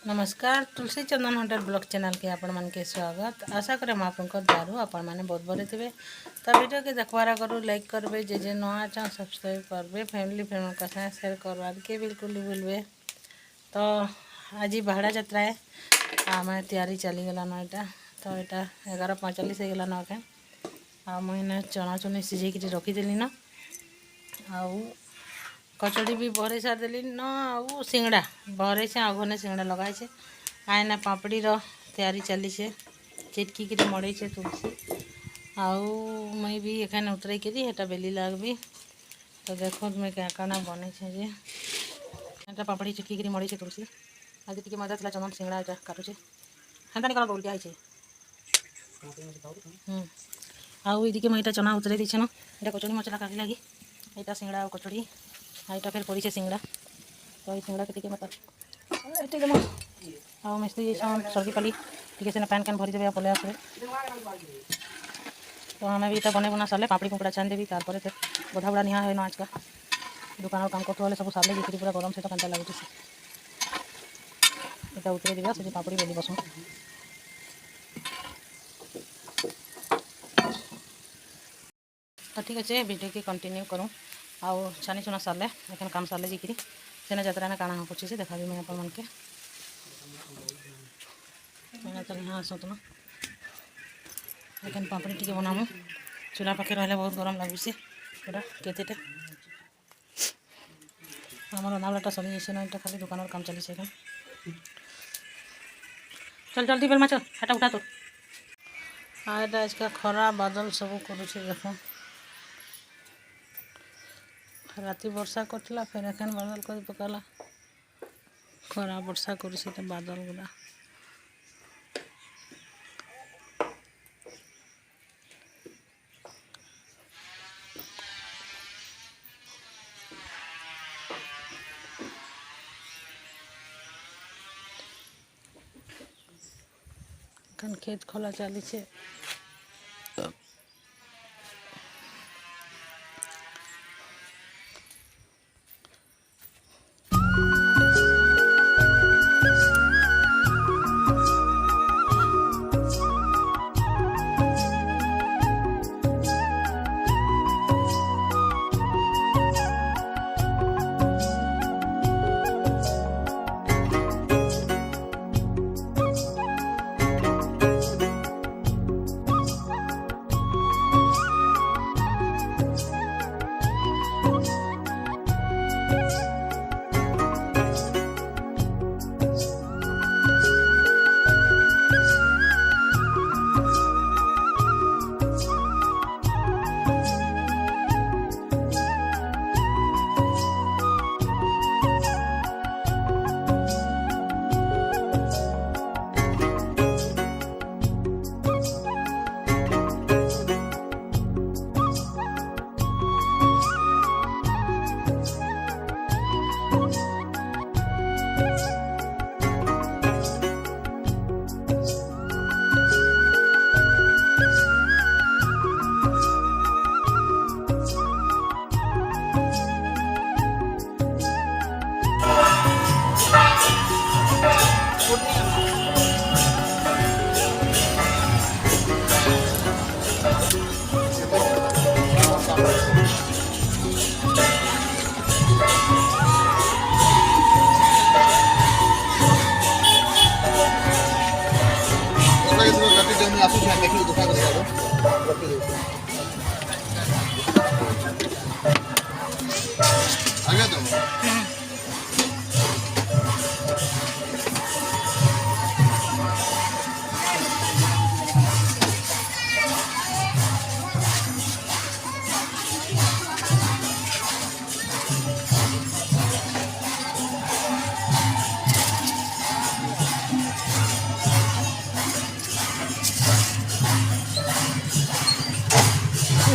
नमस्कार तुलसी चंदन Hunter blog channel के आपण मन के स्वागत। आशा करे आपंकर दारू आपण मैंने बहुत भरे थे। तो वीडियो के देखवार करूँ लाइक करबे, जे नया चाह सब्सक्राइब करबे, फैमिली का साथ शेयर करवार के बिल्कुल नहीं भूलबे। तो आज बाहड़ा यात्रा है आम तैयारी चली गलान यहाँ। तो यहाँ 11:45 हो गलान के मुझे चना चुनी सिझे रखीदेली न आउ कचौड़ी भी भरे सारदेली न आउ सिंगड़ा भरे से आघने सिंगड़ा लगाई से आयना पापड़ी रो तैयारी चली से चिटकी के मड़े से तुलसी आउ मुई भी एखाने उतरे के हेटा बेली लागबी। तो देखो मैं क्या काना बने जे एटा पापड़ी चिटकी के मड़े से तुलसी आज टिके मजा थला चमन सिंगड़ा एटा काटुचे हेंता निकल बोल के आइछे। आउ इदिके मैं एटा चना उतरे दिछे न एटा कचौड़ी मसला काटी लागी एटा सिंगड़ा और कचौड़ी आईटा फिर पड़ी सिंगड़ा। तो ये सिंगड़ा के मतलब हाँ मिस्त्री सर्दी पाली टी से पैन कैन भरी देवे पलि आस। तो हमें भी बने बुना सारे पापड़ी कुकड़ा छान देवी तार फिर बधा बुड़ा निहा है आज का दुकान काम करते सब सारे बिक्री पूरा गरम सहित केन्ता लगुच ये उतरे दिवा से पापड़ी बेली बसू। तो ठीक अच्छे वीडियो की कंटिन्यू करूँ आउ छानी चुना सारे एखन काम सारे जीकरी सेना यात्रा ने काଣା होची से देखा मैं अपन मन के हाँ आसत ना एखन पापड़ी टी बनामु चूल्हा पाखे रहा बहुत गरम लगुच पूरा केतेटे आम रंधाबढ़ाटा सरी जाइए ना ये खाली दुकान काम चली एखन चल जल्दी बेलमा चल हाटा उठा तो आटा आज का खरा बादल सब करुचे देख राति वर्षा करथिला फिर एखन बादल कर पकाला खरा वर्षा करुचे तो बादल गुला एखन खेत खोला चली छे।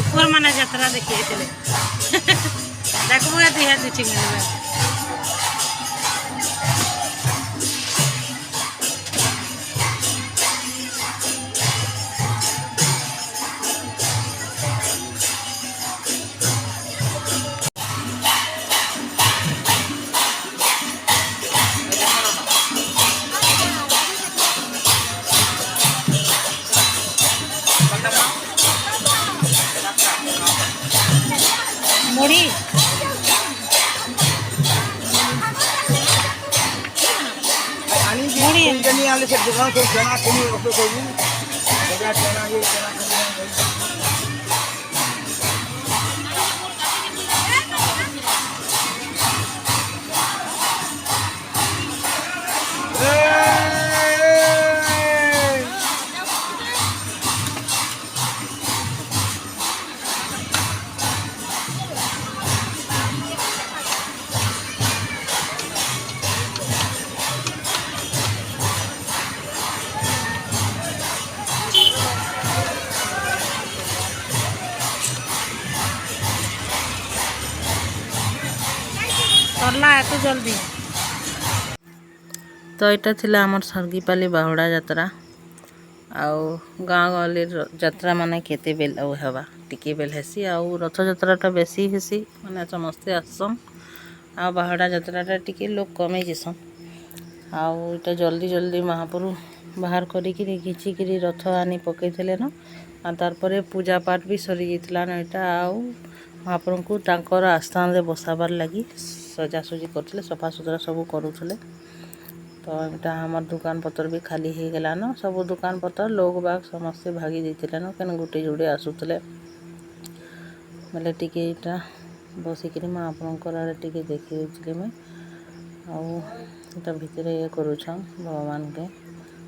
ऊपर माना यात्रा देखिए देखो दिहा दूची मिलवा मुड़ी मुड़ी आले से दुकान से चना किनी उसको कोई बजा चना ये चना सरला एत जल्दी तो यहाँ थिला आमर सरगीपाली बाहुड़ा यात्रा आउ गाँ गहली यात्रा माने केते बेल हेबा टिके बेल हेसी आउ रथ यात्राटा बेसी हेसी माने समस्ते आससन आ बाहुड़ा यात्राटा टिके लोक कमे जेसन आउ इटा जल्दी जल्दी महाप्रभु बाहर करिकिरी घिचिकिरी रथ आनी पकईले न आ तारपरे पूजा पाठ भी सरी जाइतिला न इटा आउ महाप्रभु को तांकर आस्थान रे बसाबार लगी सजासजी करथिले सफा सुतरा सब करूथिले। तो यहाँ हमार दुकान पतर भी खाली हो गला न सब दुकान पतर लोग बाग समस्ते भागी देते न क्या गोटे जोड़े आसुले बोले टिके इटा बसिक महाप्रभुकर आड़े टिके देखी मुई आटा भितर ये करुछन भगवान के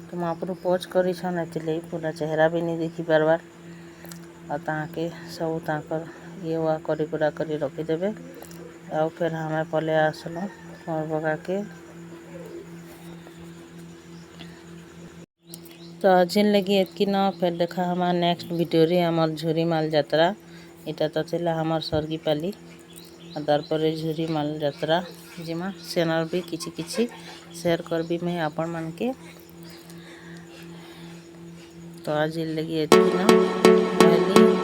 तो महाप्रभु पोज करिछन एतिले पूरा चेहरा भी नहीं देखी पारबार आ ताके सब ताकर ये वा करी कुरा करी रखीदेवे आ फिर हमें पले आसलु कुंवर पका के। तो आज लगी एतकी न फिर देखा हमार नेक्स्ट वीडियो रे हमार झुरीमाल यात्रा इटा तो थिला हमार सरगीपाली तारपर झुरीमाल यात्रा जिमा सेनार भी किछि किछि शेयर करबी मैं आपण मान के। तो आज लगी एतकी न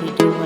वीडियो